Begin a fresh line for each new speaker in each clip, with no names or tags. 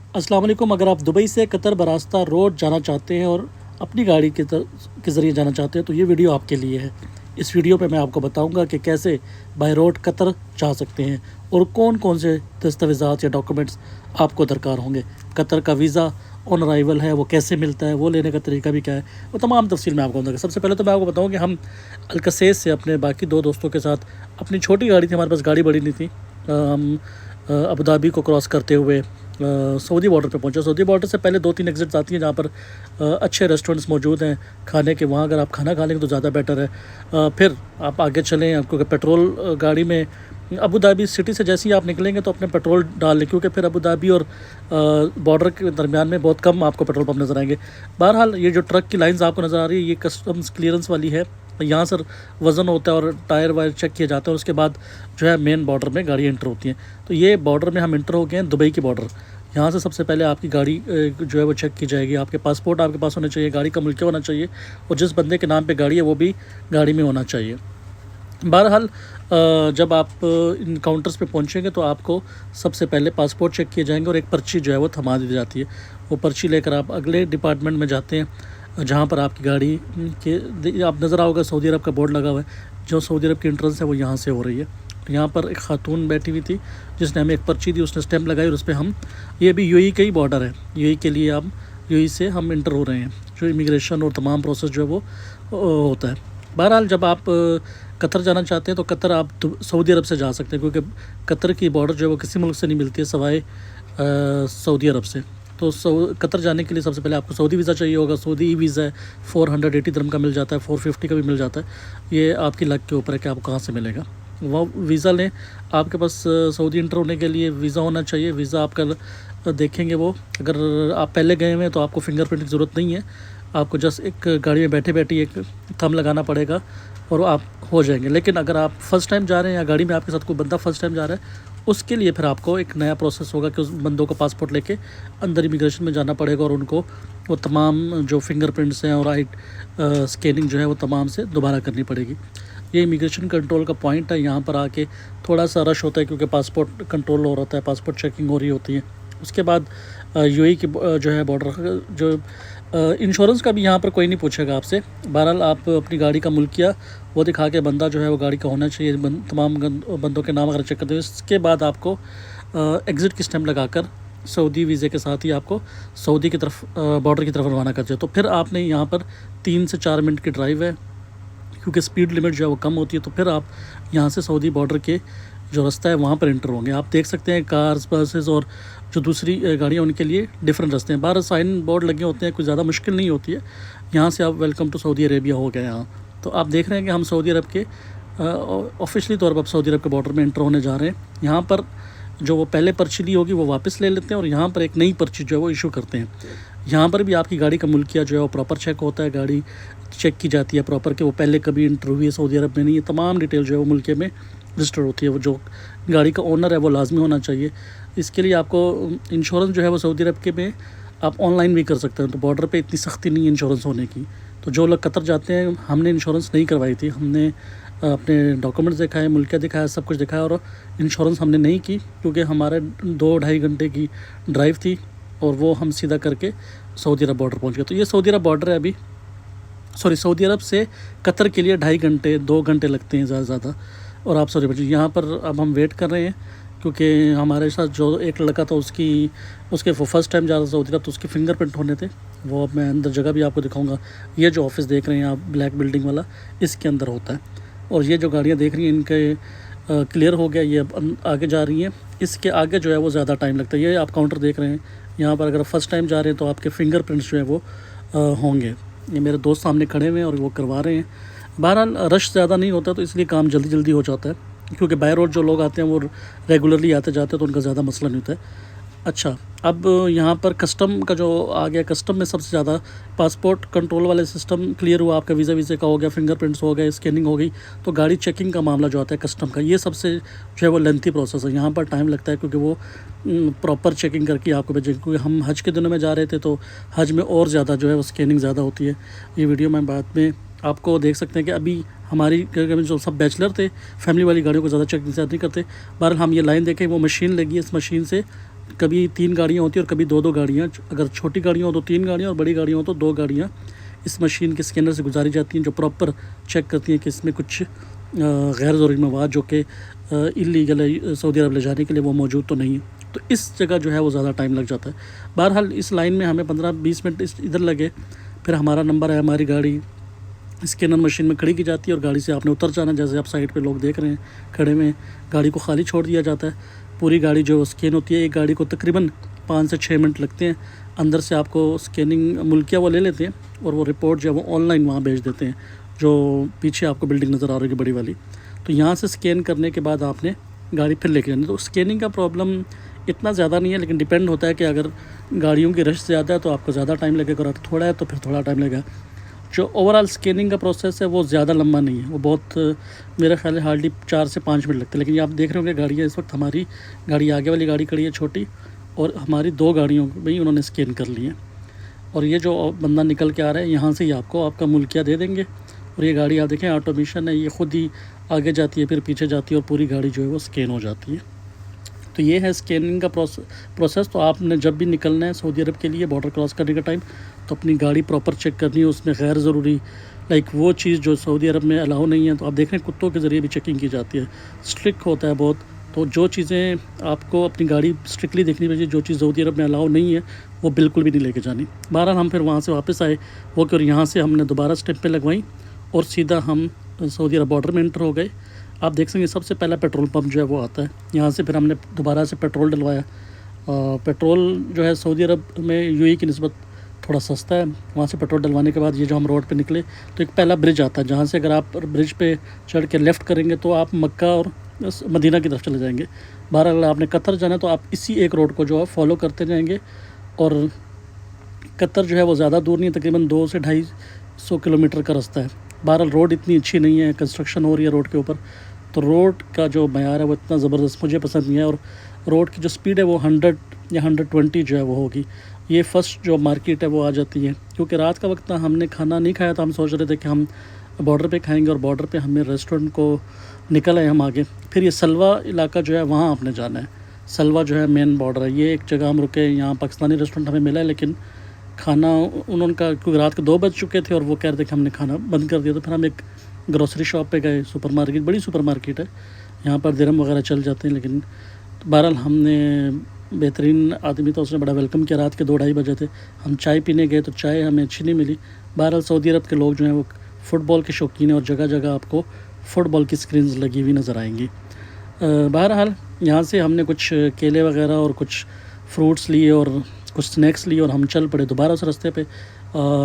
अस्सलाम वालेकुम। अगर आप दुबई से कतर बरास्ता रोड जाना चाहते हैं और अपनी गाड़ी के ज़रिए जाना चाहते हैं तो ये वीडियो आपके लिए है। इस वीडियो पे मैं आपको बताऊंगा कि कैसे बाय रोड कतर जा सकते हैं और कौन कौन से दस्तावेज़ात या डॉक्यूमेंट्स आपको दरकार होंगे। कतर का वीज़ा ऑन अराइवल है वो कैसे मिलता है, वो लेने का तरीका भी क्या है, वो तमाम तफसील मैं आपको बताऊँगा। सबसे पहले तो मैं आपको बताऊँ कि हम अलकसेस से अपने बाकी दो दोस्तों के साथ, अपनी छोटी गाड़ी थी, हमारे पास गाड़ी बड़ी नहीं थी, हम अबू धाबी को क्रॉस करते हुए सऊदी बॉर्डर पे पहुंचे। सऊदी बॉर्डर से पहले 2-3 एग्ज़िट्स आती हैं जहाँ पर अच्छे रेस्टोरेंट्स मौजूद हैं खाने के। वहाँ अगर आप खाना खा लेंगे तो ज़्यादा बेटर है। फिर आप आगे चलें, क्योंकि पेट्रोल गाड़ी में अबू धाबी सिटी से जैसे ही आप निकलेंगे तो अपने पेट्रोल डाल लें, क्योंकि फिर अबू धाबी और बॉर्डर के दरमियान में बहुत कम आपको पेट्रोल पंप नज़र आएंगे। बहरहाल ये जो ट्रक की लाइन्स आपको नज़र आ रही है ये कस्टम्स क्लियरेंस वाली है। यहाँ सर वज़न होता है और टायर वायर चेक किए जाते हैं और उसके बाद जो है मेन बॉर्डर में गाड़ी एंटर होती हैं। तो ये बॉर्डर में हम इंटर हो गए हैं, दुबई की बॉर्डर। यहाँ से सबसे पहले आपकी गाड़ी जो है वो चेक की जाएगी। आपके पासपोर्ट आपके पास होना चाहिए, गाड़ी का मुल्क होना चाहिए और जिस बंदे के नाम पे गाड़ी है वो भी गाड़ी में होना चाहिए। बहरहाल जब आप इन काउंटर्स पे पहुंचेंगे तो आपको सबसे पहले पासपोर्ट चेक किए जाएंगे और एक पर्ची जो है वो थमा दी जाती है। वो पर्ची लेकर आप अगले डिपार्टमेंट में जाते हैं जहाँ पर आपकी गाड़ी के आप नज़र आओगे सऊदी अरब का बोर्ड लगा हुआ है। जो सऊदी अरब की एंट्रेंस है वो यहाँ से हो रही है। यहाँ पर एक खातून बैठी हुई थी जिसने हमें एक पर्ची दी, उसने स्टैंप लगाई और उस पर हम, ये भी यूएई का ही बॉर्डर है, यूएई के लिए आप यूएई से हम इंटर हो रहे हैं। जो इमिग्रेशन और तमाम प्रोसेस जो है वो होता है। बहरहाल जब आप कतर जाना चाहते हैं तो कतर आप सऊदी अरब से जा सकते हैं, क्योंकि कतर की बॉर्डर जो है वो किसी मुल्क से नहीं मिलती है सिवाय सऊदी अरब से। तो कतर जाने के लिए सबसे पहले आपको सऊदी वीज़ा चाहिए होगा। सऊदी ई वीज़ा है, 480 दिरहम का मिल जाता है, 450 का भी मिल जाता है। ये आपकी लक के ऊपर है कि आपको कहाँ से मिलेगा। वो वीज़ा लें, आपके पास सऊदी इंटर होने के लिए वीज़ा होना चाहिए। वीज़ा आपका देखेंगे वो, अगर आप पहले गए हुए हैं तो आपको फिंगरप्रिंट की ज़रूरत नहीं है। आपको जस्ट एक गाड़ी में बैठे बैठे एक थंब लगाना पड़ेगा और आप हो जाएंगे। लेकिन अगर आप फ़र्स्ट टाइम जा रहे हैं या गाड़ी में आपके साथ कोई बंदा फ़र्स्ट टाइम जा रहा है, उसके लिए फिर आपको एक नया प्रोसेस होगा कि उस बंदों को पासपोर्ट लेके अंदर इमिग्रेशन में जाना पड़ेगा और उनको वो तमाम जो फिंगरप्रिंट्स हैं और आई स्कैनिंग जो है वो तमाम से दोबारा करनी पड़ेगी। ये इमिग्रेशन कंट्रोल का पॉइंट है। यहाँ पर आके थोड़ा सा रश होता है क्योंकि पासपोर्ट कंट्रोल हो रहा है, पासपोर्ट चेकिंग हो रही होती है। उसके बाद यूएई की जो है बॉर्डर जो इंश्योरेंस का भी यहाँ पर कोई नहीं पूछेगा आपसे। बहरहाल आप अपनी गाड़ी का मुल्किया वो दिखा के बंदा जो है वो गाड़ी का होना चाहिए। तमाम बंदों के नाम अगर चेक करते हैं, इसके बाद आपको एग्ज़िट की स्टैंप लगाकर सऊदी वीज़े के साथ ही आपको सऊदी की तरफ बॉर्डर की तरफ रवाना कर दिया। तो फिर आपने यहाँ पर 3 से 4 मिनट की ड्राइव है, क्योंकि स्पीड लिमिट जो है वो कम होती है। तो फिर आप यहाँ से सऊदी बॉर्डर के जो रास्ता है वहाँ पर एंटर होंगे। आप देख सकते हैं कार्स, बसेस और जो दूसरी गाड़ियाँ उनके लिए डिफरेंट रास्ते हैं। 12 साइन बोर्ड लगे होते हैं, कोई ज़्यादा मुश्किल नहीं होती है। यहाँ से आप वेलकम टू सऊदी अरेबिया हो गया यहाँ। तो आप देख रहे हैं कि हम सऊदी अरब के ऑफिशियली तौर पर सऊदी अरब के बॉर्डर में एंटर होने जा रहे हैं। यहाँ पर जो वो पहले पर्ची ली होगी वो वापस ले लेते हैं और यहाँ पर एक नई पर्ची जो है वो इशू करते हैं। यहाँ पर भी आपकी गाड़ी का मुल्किया जो है वो प्रॉपर चेक होता है, गाड़ी चेक की जाती है प्रॉपर कि वो पहले कभी इंटर हुई है सऊदी अरब में नहीं। ये तमाम डिटेल जो है वो मुल्के में रजिस्टर होती है। वो जो गाड़ी का ओनर है वो लाजमी होना चाहिए। इसके लिए आपको इंश्योरेंस जो है वो सऊदी अरब के में आप ऑनलाइन भी कर सकते हैं। तो बॉर्डर पे इतनी सख्ती नहीं है इंश्योरेंस होने की। तो जो लोग कतर जाते हैं, हमने इंश्योरेंस नहीं करवाई थी, हमने अपने डॉक्यूमेंट्स दिखाए, मुल्किया दिखाया, सब कुछ दिखाया और इंश्योरेंस हमने नहीं की, क्योंकि हमारे 2-2.5 घंटे की ड्राइव थी और वो हम सीधा करके सऊदी अरब बॉर्डर पहुँच गए। तो ये सऊदी अरब बॉर्डर है अभी, सऊदी अरब से कतर के लिए 2.5 घंटे 2 घंटे लगते हैं ज़्यादा। और आप यहाँ पर अब हम वेट कर रहे हैं, क्योंकि हमारे साथ जो एक लड़का था उसके वो फर्स्ट टाइम जा रहा था सऊदी अरब, तो उसके फिंगरप्रिंट होने थे। वो अब मैं अंदर जगह भी आपको दिखाऊंगा। ये जो ऑफिस देख रहे हैं आप, ब्लैक बिल्डिंग वाला, इसके अंदर होता है। और ये जो गाड़ियाँ देख रही हैं इनके क्लियर हो गया, ये अब आगे जा रही हैं। इसके आगे जो है वो ज़्यादा टाइम लगता है। ये आप काउंटर देख रहे हैं, यहाँ पर अगर फर्स्ट टाइम जा रहे हैं तो आपके फिंगरप्रिंट्स जो है वो होंगे। ये मेरे दोस्त सामने खड़े हुए हैं और वो करवा रहे हैं। बहरहाल रश ज़्यादा नहीं होता तो इसलिए काम जल्दी जल्दी हो जाता है, क्योंकि बाय रोड जो लोग आते हैं वो रेगुलरली आते जाते हैं तो उनका ज़्यादा मसला नहीं होता है। अच्छा, अब यहाँ पर कस्टम का जो आ गया, कस्टम में सबसे ज़्यादा पासपोर्ट कंट्रोल वाले सिस्टम क्लियर हुआ, आपका वीज़ा का हो गया, फिंगरप्रिंट्स हो गए, स्कैनिंग हो गई। तो गाड़ी चेकिंग का मामला जो आता है कस्टम का, ये सबसे जो है वो लेंथी प्रोसेस है। यहाँ पर टाइम लगता है क्योंकि वो प्रॉपर चेकिंग करके आपको भेजेंगे। क्योंकि हम हज के दिनों में जा रहे थे तो हज में और ज़्यादा जो है वो स्कैनिंग ज़्यादा होती है। ये वीडियो मैं बाद में आपको देख सकते हैं कि अभी हमारी जो सब बैचलर थे, फैमिली वाली गाड़ियों को ज़्यादा चेकिंग नहीं करते। बहरहाल हम ये लाइन देखें, वो मशीन लगी है, इस मशीन से कभी 3 गाड़ियाँ होती हैं और कभी 2-2 गाड़ियाँ। अगर छोटी गाड़ियाँ हो तो 3 गाड़ियाँ और बड़ी गाड़ियाँ हो तो 2 गाड़ियाँ इस मशीन के स्कैनर से गुजारी जाती हैं, जो प्रॉपर चेक करती हैं कि इसमें कुछ गैर ज़रूरी मवाद जो कि इल्लीगल है सऊदी अरब ले जाने के लिए, वो मौजूद तो नहीं है। तो इस जगह जो है वो ज़्यादा टाइम लग जाता है। बहरहाल इस लाइन में हमें 15-20 मिनट इधर लगे, फिर हमारा नंबर है, हमारी गाड़ी स्कैनर मशीन में खड़ी की जाती है और गाड़ी से आपने उतर जाना। जैसे आप साइड पे लोग देख रहे हैं खड़े हुए हैं, गाड़ी को खाली छोड़ दिया जाता है। पूरी गाड़ी जो स्कैन होती है, एक गाड़ी को तकरीबन 5 से 6 मिनट लगते हैं। अंदर से आपको स्कैनिंग मुल्किया वो ले लेते हैं और वो रिपोर्ट जो है वो ऑनलाइन वहाँ भेज देते हैं, जो पीछे आपको बिल्डिंग नज़र आ रही है बड़ी वाली। तो यहाँ से स्कैन करने के बाद आपने गाड़ी फिर लेके जानी। तो स्कैनिंग का प्रॉब्लम इतना ज़्यादा नहीं है, लेकिन डिपेंड होता है कि अगर गाड़ियों की रश ज़्यादा है तो आपको ज़्यादा टाइम लगेगा, और थोड़ा है तो फिर थोड़ा टाइम लगेगा। जो ओवरऑल स्कैनिंग का प्रोसेस है वो ज़्यादा लंबा नहीं है, वो बहुत मेरा ख्याल है हार्डली 4 से 5 मिनट लगते हैं। लेकिन ये आप देख रहे होंगे गाड़ियाँ इस वक्त, हमारी गाड़ी आगे वाली गाड़ी खड़ी है छोटी, और हमारी 2 गाड़ियों में ही उन्होंने स्कैन कर ली है। और ये जो बंदा निकल के आ रहा है यहाँ से ही आपको आपका मुल्किया दे देंगे। और ये गाड़ी आप देखें ऑटोमेशन है, ये ख़ुद ही आगे जाती है फिर पीछे जाती है और पूरी गाड़ी जो है वो स्कैन हो जाती है। तो ये है स्कैनिंग का प्रोसेस। तो आपने जब भी निकलना है सऊदी अरब के लिए बॉर्डर क्रॉस करने का टाइम, तो अपनी गाड़ी प्रॉपर चेक करनी है, उसमें गैर ज़रूरी वो चीज़ जो सऊदी अरब में अलाउ नहीं है। तो आप देख रहे हैं कुत्तों के ज़रिए भी चेकिंग की जाती है, स्ट्रिक्ट होता है बहुत। तो जो चीज़ें आपको अपनी गाड़ी स्ट्रिक्टली देखनी चाहिए, जो चीज़ सऊदी अरब में अलाउ नहीं है वो बिल्कुल भी नहीं लेके जानी। बहरहाल हम फिर वहाँ से वापस आए वो और यहाँ से हमने दोबारा स्टेम्पें लगवाई और सीधा हम सऊदी अरब बॉर्डर में एंटर हो गए। आप देख सकते हैं सबसे पहला पेट्रोल पंप जो है वो आता है। यहाँ से फिर हमने दोबारा से पेट्रोल डलवाया। पेट्रोल जो है सऊदी अरब में यूएई की निस्बत थोड़ा सस्ता है। वहाँ से पेट्रोल डलवाने के बाद ये जो हम रोड पे निकले तो एक पहला ब्रिज आता है, जहाँ से अगर आप ब्रिज पे चढ़ के लेफ़्ट करेंगे तो आप मक्का और मदीना की तरफ चले जाएंगे। बहरहाल आपने कतर जाना है तो आप इसी एक रोड को जो है फॉलो करते जाएंगे। और कतर जो है वो ज़्यादा दूर नहीं है, तकरीबन 200 से 250 किलोमीटर का रास्ता है। बहरहाल रोड इतनी अच्छी नहीं है, कंस्ट्रक्शन हो रही है रोड के ऊपर, तो रोड का जो मयार है वो इतना ज़बरदस्त मुझे पसंद नहीं है। और रोड की जो स्पीड है वो 100 या 120 जो है वो होगी। ये फर्स्ट जो मार्केट है वो आ जाती है, क्योंकि रात का वक्त हमने खाना नहीं खाया था। हम सोच रहे थे कि हम बॉर्डर पे खाएंगे और बॉर्डर पे हमें रेस्टोरेंट को निकल आए हम आगे। फिर ये सलवा इलाका जो है वहाँ आपने जाना है। सलवा जो है मेन बॉर्डर है। ये एक जगह हम रुके, यहाँ पाकिस्तानी रेस्टोरेंट हमें मिला है, लेकिन खाना उन्होंने का क्योंकि रात के 2 बज चुके थे और वो कह रहे थे कि हमने खाना बंद कर दिया। तो फिर हम एक ग्रोसरी शॉप पे गए, सुपरमार्केट, बड़ी सुपरमार्केट है, यहाँ पर दिरहम वगैरह चल जाते हैं। लेकिन बहरहाल हमने बेहतरीन आदमी था, उसने बड़ा वेलकम किया। रात के 2-2:30 बजे थे, हम चाय पीने गए तो चाय हमें अच्छी नहीं मिली। बहरहाल सऊदी अरब के लोग जो हैं वो फ़ुटबॉल के शौकीन हैं और जगह जगह आपको फ़ुटबॉल की स्क्रीन्स लगी हुई नज़र आएंगी। बहरहाल यहाँ से हमने कुछ केले वगैरह और कुछ फ्रूट्स लिए और कुछ स्नैक्स लिए और हम चल पड़े दोबारा उस रास्ते पे।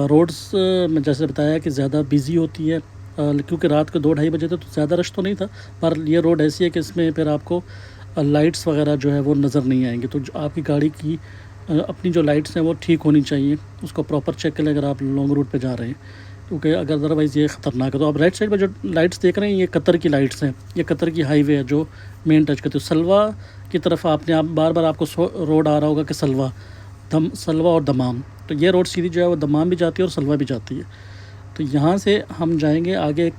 रोड्स में जैसे बताया कि ज़्यादा बिज़ी होती है, क्योंकि रात के 2-2:30 बजे थे तो ज़्यादा रश तो नहीं था। पर ये रोड ऐसी है कि इसमें फिर आपको लाइट्स वगैरह जो है वो नज़र नहीं आएंगी। तो आपकी गाड़ी की अपनी जो लाइट्स हैं वो ठीक होनी चाहिए, उसको प्रॉपर चेक करें अगर आप लॉन्ग रूट पे जा रहे हैं, क्योंकि अगर अदरवाइज़ ये ख़तरनाक है। तो आप राइट साइड पर जो लाइट्स देख रहे हैं ये कतर की लाइट्स हैं, ये कतर की हाईवे है जो मेन टच करती है। सलवा की तरफ आपने बार बार आपको रोड आ रहा होगा कि सलवा और दमाम, तो ये रोड सीधी जो है वो दमाम भी जाती है और सलवा भी जाती है। तो यहाँ से हम जाएंगे आगे।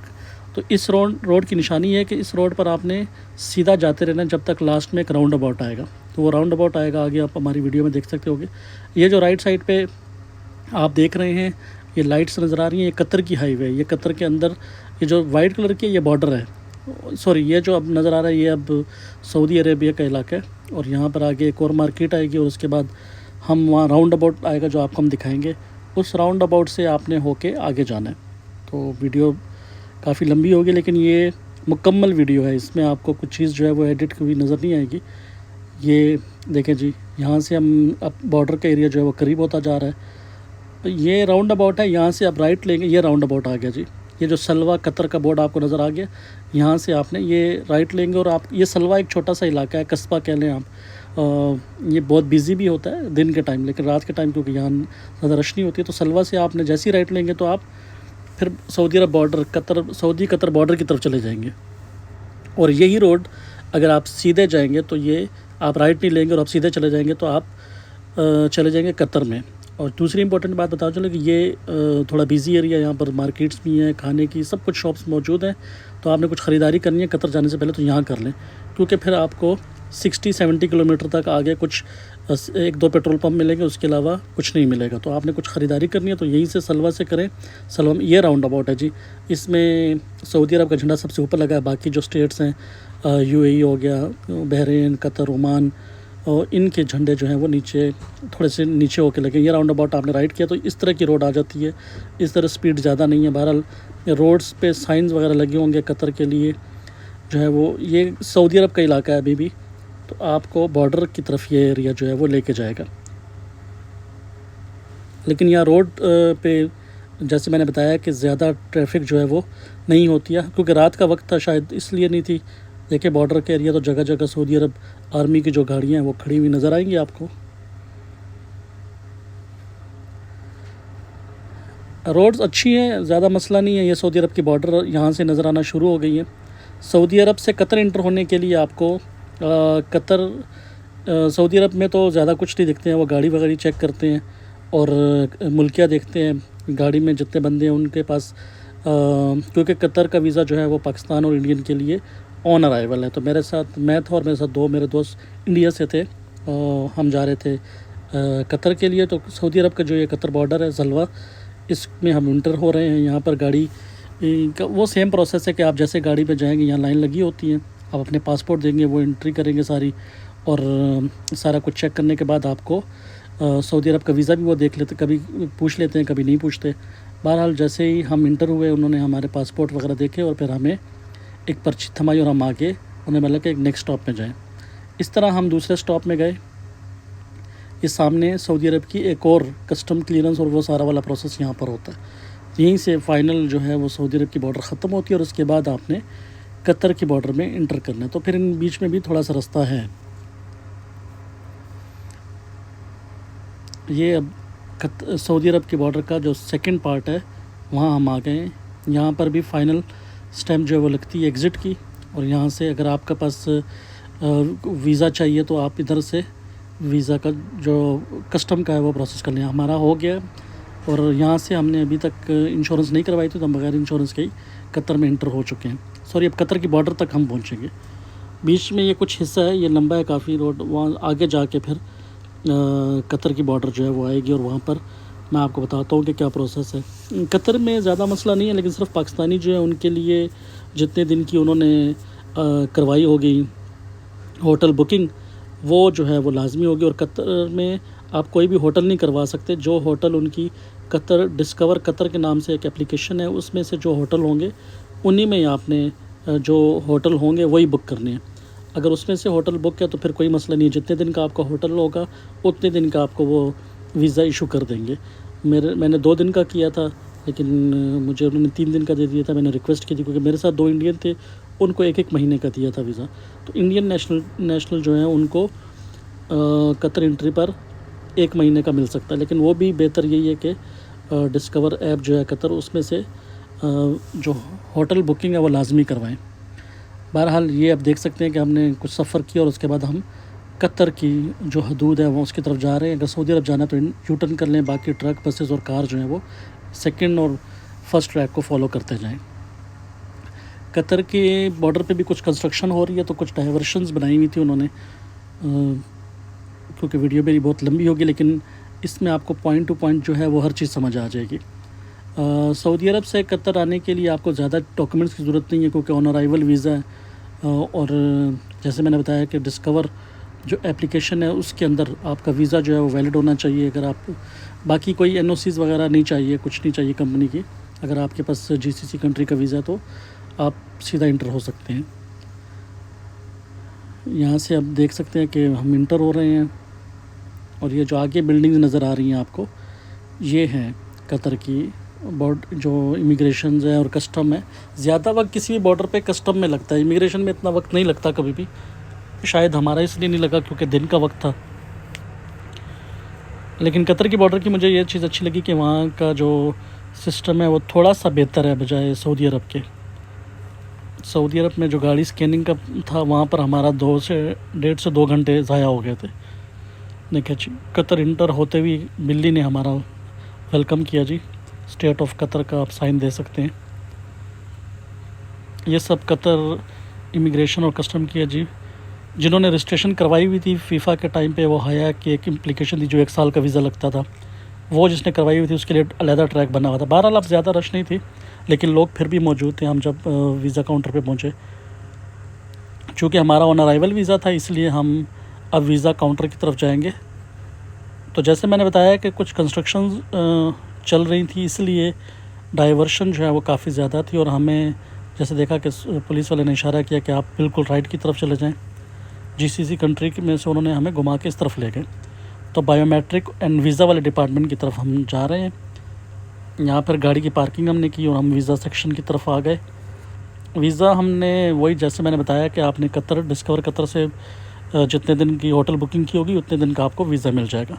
तो इस रोड की निशानी है कि इस रोड पर आपने सीधा जाते रहना जब तक लास्ट में एक राउंड अबाउट आएगा। तो वो राउंड अबाउट आएगा आगे, आप हमारी वीडियो में देख सकते होगे। ये जो राइट साइड पे आप देख रहे हैं ये लाइट्स नज़र आ रही हैं, ये कतर की हाईवे है। ये कतर के अंदर ये जो वाइट कलर की ये बॉर्डर है, सॉरी ये जो अब नज़र आ रहा है ये अब सऊदी अरेबिया का इलाका है। और यहाँ पर आगे एक और मार्केट आएगी और उसके बाद हम वहाँ राउंड अबाउट आएगा जो आपको हम दिखाएंगे। उस राउंड अबाउट से आपने होके आगे जाना है। तो वीडियो काफ़ी लंबी होगी, लेकिन ये मुकम्मल वीडियो है, इसमें आपको कुछ चीज़ जो है वो एडिट हुई नज़र नहीं आएगी। ये देखें जी, यहाँ से हम अब बॉर्डर का एरिया जो है वो करीब होता जा रहा है। तो ये राउंड अबाउट है, यहाँ से आप राइट लेंगे, ये राउंड अबाउट आ गया जी। ये जो सलवा कतर का बोर्ड आपको नज़र आ गया, यहाँ से आपने ये राइट लेंगे और आप ये सलवा एक छोटा सा इलाका है, कस्बा कह लें आप। ये बहुत बिज़ी भी होता है दिन के टाइम, लेकिन रात के टाइम क्योंकि यहाँ ज़्यादा रश नहीं होती है। तो सलवा से आपने जैसे ही राइट लेंगे तो आप फिर सऊदी अरब बॉर्डर सऊदी कतर बॉर्डर की तरफ चले जाएंगे। और यही रोड अगर आप सीधे जाएंगे तो ये आप राइट नहीं लेंगे और आप सीधे चले जाएंगे तो आप चले जाएंगे कतर में। और दूसरी इंपॉर्टेंट बात बताओ चलो कि ये थोड़ा बिज़ी एरिया, यहाँ पर मार्केट्स भी हैं, खाने की सब कुछ शॉप्स मौजूद हैं। तो आपने कुछ ख़रीदारी करनी है कतर जाने से पहले तो यहाँ कर लें, क्योंकि फिर आपको 60-70 किलोमीटर तक आगे कुछ एक दो पेट्रोल पंप मिलेंगे, उसके अलावा कुछ नहीं मिलेगा। तो आपने कुछ ख़रीदारी करनी है तो यहीं से सलवा से करें। सलवा में ये राउंड अबाउट है जी। इसमें सऊदी अरब का झंडा सबसे ऊपर लगा है। बाकी जो स्टेट्स हैं यूएई हो गया, बहरीन, कतर, ओमान, और इनके झंडे जो हैं वो नीचे, थोड़े से नीचे होके लगे। ये राउंड अबाउट आपने राइट किया तो इस तरह की रोड आ जाती है। इस तरह स्पीड ज़्यादा नहीं है। बहरहाल रोड्स पे साइंस वगैरह लगे होंगे कतर के लिए जो है वो। ये सऊदी अरब का इलाका है अभी भी, तो आपको बॉर्डर की तरफ ये एरिया जो है वो लेके जाएगा। लेकिन यहाँ रोड पे जैसे मैंने बताया कि ज़्यादा ट्रैफिक जो है वो नहीं होती है, क्योंकि रात का वक्त था, शायद इसलिए नहीं थी। देखिए बॉर्डर के एरिया तो जगह जगह सऊदी अरब आर्मी की जो गाड़ियाँ हैं वो खड़ी हुई नज़र आएंगी आपको। रोड्स अच्छी हैं, ज़्यादा मसला नहीं है। ये सऊदी अरब की बॉर्डर यहाँ से नज़र आना शुरू हो गई है। सऊदी अरब से कतर इंटर होने के लिए आपको सऊदी अरब में तो ज़्यादा कुछ नहीं देखते हैं, वो गाड़ी वगैरह चेक करते हैं और मुल्किया देखते हैं गाड़ी में जितने बंदे हैं उनके पास, क्योंकि कतर का वीज़ा जो है वो पाकिस्तान और इंडियन के लिए ऑन अराइवल है। तो मेरे साथ मैं था और मेरे साथ दो मेरे दोस्त इंडिया से थे। हम जा रहे थे कतर के लिए। तो सऊदी अरब का जो ये कतर बॉर्डर है सलवा, इसमें हम इंटर हो रहे हैं। यहाँ पर गाड़ी का वो सेम प्रोसेस है कि आप जैसे गाड़ी पे जाएंगे, यहाँ लाइन लगी होती है, आप अपने पासपोर्ट देंगे, वो एंट्री करेंगे सारी, और सारा कुछ चेक करने के बाद आपको सऊदी अरब का वीज़ा भी वो देख लेते, कभी पूछ लेते हैं, कभी नहीं पूछते। बहरहाल जैसे ही हम इंटर हुए उन्होंने हमारे पासपोर्ट वगैरह देखे और फिर हमें एक पर्ची थमाई और हम आगे उन्हें बोला कि एक नेक्स्ट स्टॉप में जाएँ। इस तरह हम दूसरे स्टॉप में गए। इस सामने सऊदी अरब की एक और कस्टम क्लियरेंस और वो सारा वाला प्रोसेस यहाँ पर होता है। यहीं से फ़ाइनल जो है वो सऊदी अरब की बॉर्डर ख़त्म होती है और उसके बाद आपने कतर की बॉर्डर में इंटर करना है। तो फिर इन बीच में भी थोड़ा सा रास्ता है। ये अब सऊदी अरब की बॉर्डर का जो सेकंड पार्ट है वहाँ हम आ गए हैं। यहाँ पर भी फ़ाइनल स्टैम्प जो है वो लगती है एग्ज़िट की, और यहाँ से अगर आपके पास वीज़ा चाहिए तो आप इधर से वीज़ा का जो कस्टम का है वो प्रोसेस कर लें। हमारा हो गया और यहाँ से हमने अभी तक इंश्योरेंस नहीं करवाई थी, तो हम बगैर इंश्योरेंस के ही कतर में इंटर हो चुके हैं। सॉरी, अब कतर की बॉर्डर तक हम पहुँचेंगे। बीच में ये कुछ हिस्सा है, ये लंबा है काफ़ी रोड, वहाँ आगे जाके फिर कतर की बॉर्डर जो है वो आएगी और वहाँ पर मैं आपको बताता हूँ कि क्या प्रोसेस है। कतर में ज़्यादा मसला नहीं है, लेकिन सिर्फ पाकिस्तानी जो है उनके लिए जितने दिन की उन्होंने करवाई होगी होटल बुकिंग, वो जो है वो लाजमी होगी। और कतर में आप कोई भी होटल नहीं करवा सकते। जो होटल उनकी कतर डिस्कवर कतर के नाम से एक एप्लीकेशन है, उसमें से जो होटल होंगे उन्हीं में आपने जो होटल होंगे वही बुक करने हैं। अगर उसमें से होटल बुक है तो फिर कोई मसला नहीं है। जितने दिन का आपका होटल होगा उतने दिन का आपको वो वीज़ा इशू कर देंगे। मैंने 2 दिन का किया था, लेकिन मुझे उन्होंने 3 दिन का दे दिया था। मैंने रिक्वेस्ट की थी क्योंकि मेरे साथ 2 इंडियन थे, उनको 1-1 महीने का दिया था वीज़ा। तो इंडियन नेशनल जो है उनको कतर एंट्री पर 1 महीने का मिल सकता है। लेकिन वो भी बेहतर यही है कि डिस्कवर ऐप जो है कतर, उसमें से जो होटल बुकिंग है वो लाजमी करवाएं। बहरहाल ये आप देख सकते हैं कि हमने कुछ सफ़र किया और उसके बाद हम कतर की जो हदूद है वो उसकी तरफ जा रहे हैं। अगर सऊदी अरब जाना है तो यू टर्न कर लें, बाकी ट्रक, बसेस और कार जो हैं वो सेकंड और फर्स्ट ट्रैक को फॉलो करते जाएं। कतर के बॉर्डर पे भी कुछ कंस्ट्रक्शन हो रही है, तो कुछ डाइवर्शंस बनाई हुई थी उन्होंने, क्योंकि वीडियो मेरी बहुत लंबी होगी, लेकिन इसमें आपको पॉइंट टू पॉइंट जो है वो हर चीज़ समझ आ जाएगी। सऊदी अरब से कतर आने के लिए आपको ज़्यादा डॉक्यूमेंट्स की ज़रूरत नहीं है, क्योंकि ऑन अराइवल वीज़ा है। और जैसे मैंने बताया कि डिस्कवर जो एप्लीकेशन है उसके अंदर आपका वीज़ा जो है वो वैलिड होना चाहिए। अगर आप बाकी कोई NOCs वगैरह नहीं चाहिए, कुछ नहीं चाहिए कंपनी की। अगर आपके पास GCC कंट्री का वीज़ा तो आप सीधा इंटर हो सकते हैं। यहाँ से आप देख सकते हैं कि हम इंटर हो रहे हैं और ये जो आगे बिल्डिंग्स नज़र आ रही हैं आपको, ये हैं कतर की बॉर्डर जो इमिग्रेशन है और कस्टम है। ज़्यादा वक्त किसी भी बॉर्डर पे कस्टम में लगता है, इमिग्रेशन में इतना वक्त नहीं लगता कभी भी। शायद हमारा इसलिए नहीं लगा क्योंकि दिन का वक्त था। लेकिन कतर की बॉर्डर की मुझे ये चीज़ अच्छी लगी कि वहाँ का जो सिस्टम है वो थोड़ा सा बेहतर है बजाय सऊदी अरब के। सऊदी अरब में जो गाड़ी स्कैनिंग का था वहाँ पर हमारा 1.5 से 2 घंटे ज़ाया हो गए थे। देखिए कतर इंटर होते हुए बिल्ली ने हमारा वेलकम किया जी। स्टेट ऑफ कतर का आप साइन दे सकते हैं। ये सब कतर इमिग्रेशन और कस्टम की है जी। जिन्होंने रजिस्ट्रेशन करवाई हुई थी फीफा के टाइम पे, वो हया की एक एप्लीकेशन थी जो 1 साल का वीज़ा लगता था, वो जिसने करवाई हुई थी उसके लिए अलहदा ट्रैक बना हुआ था। बहरहाल अब ज़्यादा रश नहीं थी, लेकिन लोग फिर भी मौजूद थे हम जब वीज़ा काउंटर पे पहुँचे। चूँकि हमारा ऑन अराइवल वीज़ा था, इसलिए हम अब वीज़ा काउंटर की तरफ जाएंगे। तो जैसे मैंने बताया कि कुछ कंस्ट्रक्शन चल रही थी, इसलिए डाइवर्शन जो है वो काफ़ी ज़्यादा थी, और हमें जैसे देखा कि पुलिस वाले ने इशारा किया कि आप बिल्कुल राइट की तरफ चले जाएं। जीसीसी कंट्री में से उन्होंने हमें घुमा के इस तरफ ले गए। तो बायोमेट्रिक एंड वीज़ा वाले डिपार्टमेंट की तरफ हम जा रहे हैं। यहाँ पर गाड़ी की पार्किंग हमने की और हम वीज़ा सेक्शन की तरफ आ गए। वीज़ा हमने वही जैसे मैंने बताया कि आपने कतर डिस्कवर कतर से जितने दिन की होटल बुकिंग की होगी उतने दिन का आपको वीज़ा मिल जाएगा।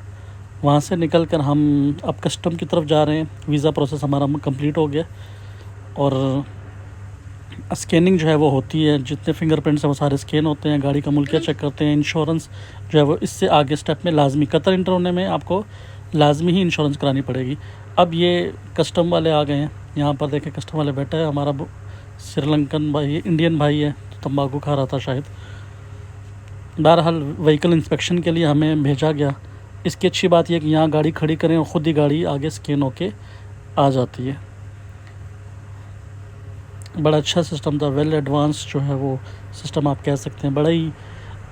वहाँ से निकल कर हम अब कस्टम की तरफ जा रहे हैं। वीज़ा प्रोसेस हमारा कंप्लीट हो गया और स्कैनिंग जो है वो होती है, जितने फिंगरप्रिंट्स हैं वो सारे स्कैन होते हैं, गाड़ी का मुल्कियत चेक करते हैं, इंश्योरेंस जो है वो इससे आगे स्टेप में लाजमी, कतर इंटर होने में आपको लाजमी ही इंश्योरेंस करानी पड़ेगी। अब ये कस्टम वाले आ गए हैं, यहाँ पर देखें कस्टम वाले बैठा है, हमारा श्रीलंकन भाई, इंडियन भाई है, तो तंबाकू खा रहा था शायद। बहरहाल व्हीकल इंस्पेक्शन के लिए हमें भेजा गया। इसकी अच्छी बात यह कि यहाँ गाड़ी खड़ी करें और ख़ुद ही गाड़ी आगे स्कैन होके आ जाती है। बड़ा अच्छा सिस्टम था, वेल एडवांस जो है वो सिस्टम आप कह सकते हैं, बड़ा ही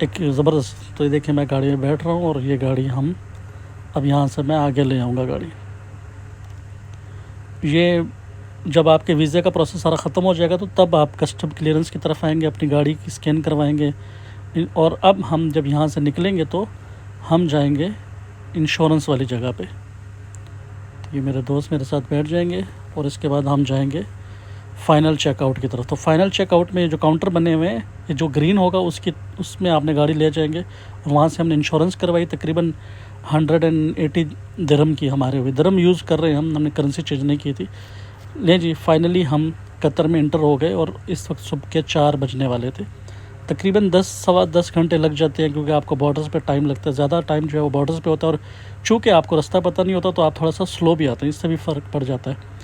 एक ज़बरदस्त। तो ये देखिए मैं गाड़ी में बैठ रहा हूँ और ये गाड़ी हम अब यहाँ से मैं आगे ले आऊँगा गाड़ी। ये जब आपके वीज़े का प्रोसेस सारा ख़त्म हो जाएगा तो तब आप कस्टम क्लियरेंस की तरफ आएंगे, अपनी गाड़ी की स्कैन करवाएंगे। और अब हम जब यहाँ से निकलेंगे तो हम जाएंगे इंश्योरेंस वाली जगह पे। तो ये मेरे दोस्त मेरे साथ बैठ जाएंगे और इसके बाद हम जाएंगे फ़ाइनल चेकआउट की तरफ। तो फ़ाइनल चेकआउट में जो काउंटर बने हुए हैं, ये जो ग्रीन होगा उसमें आपने गाड़ी ले जाएंगे और वहाँ से हमने इंश्योरेंस करवाई। तकरीबन 180 दिरहम की हमारे हुई। दिरहम यूज़ कर रहे हैं हमने करेंसी चेंज नहीं की थी। ले जी फाइनली हम कतर में इंटर हो गए और इस वक्त सुबह के 4 बजने वाले थे। तकरीबन 10 सवा 10 घंटे लग जाते हैं, क्योंकि आपको बॉर्डर्स पे टाइम लगता है, ज़्यादा टाइम जो है वो बॉर्डर्स पे होता है, और चूँकि आपको रास्ता पता नहीं होता तो आप थोड़ा सा स्लो भी आते हैं, इससे भी फ़र्क पड़ जाता है।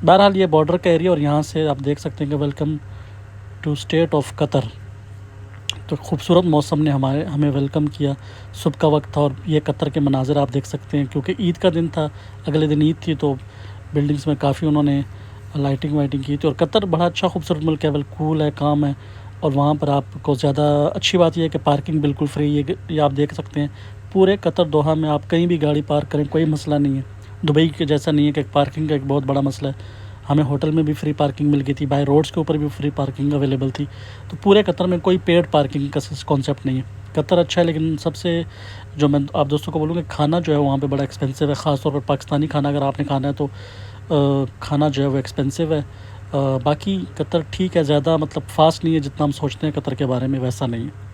बहरहाल ये बॉर्डर का एरिया और यहाँ से आप देख सकते हैं कि welcome to state of Qatar. तो खूबसूरत मौसम ने हमें वेलकम किया। सुबह का वक्त था और ये कतर के मनाज़िर आप देख सकते हैं, क्योंकि ईद का दिन था, अगले दिन ईद थी, तो बिल्डिंग्स में काफ़ी उन्होंने लाइटिंग वाइटिंग की थी। और कतर बड़ा अच्छा खूबसूरत मुल्क है, कूल है, काम है, और वहाँ पर आपको ज़्यादा अच्छी बात यह है कि पार्किंग बिल्कुल फ्री है। ये आप देख सकते हैं पूरे कतर दोहा में आप कहीं भी गाड़ी पार्क करें, कोई मसला नहीं है। दुबई के जैसा नहीं है कि पार्किंग का एक बहुत बड़ा मसला है। हमें होटल में भी फ्री पार्किंग मिल गई थी, बाय रोड्स के ऊपर भी फ्री पार्किंग अवेलेबल थी। तो पूरे कतर में कोई पेड पार्किंग का कॉन्सेप्ट नहीं है। कतर अच्छा है, लेकिन सबसे जो मैं आप दोस्तों को बोलूँगा, खाना जो है वहाँ पे बड़ा एक्सपेंसिव है। ख़ास तौर पर पाकिस्तानी खाना अगर आपने खाना है तो खाना जो है वो एक्सपेंसिव है। बाकी कतर ठीक है, ज़्यादा मतलब फ़ास्ट नहीं है जितना हम सोचते हैं कतर के बारे में, वैसा नहीं है।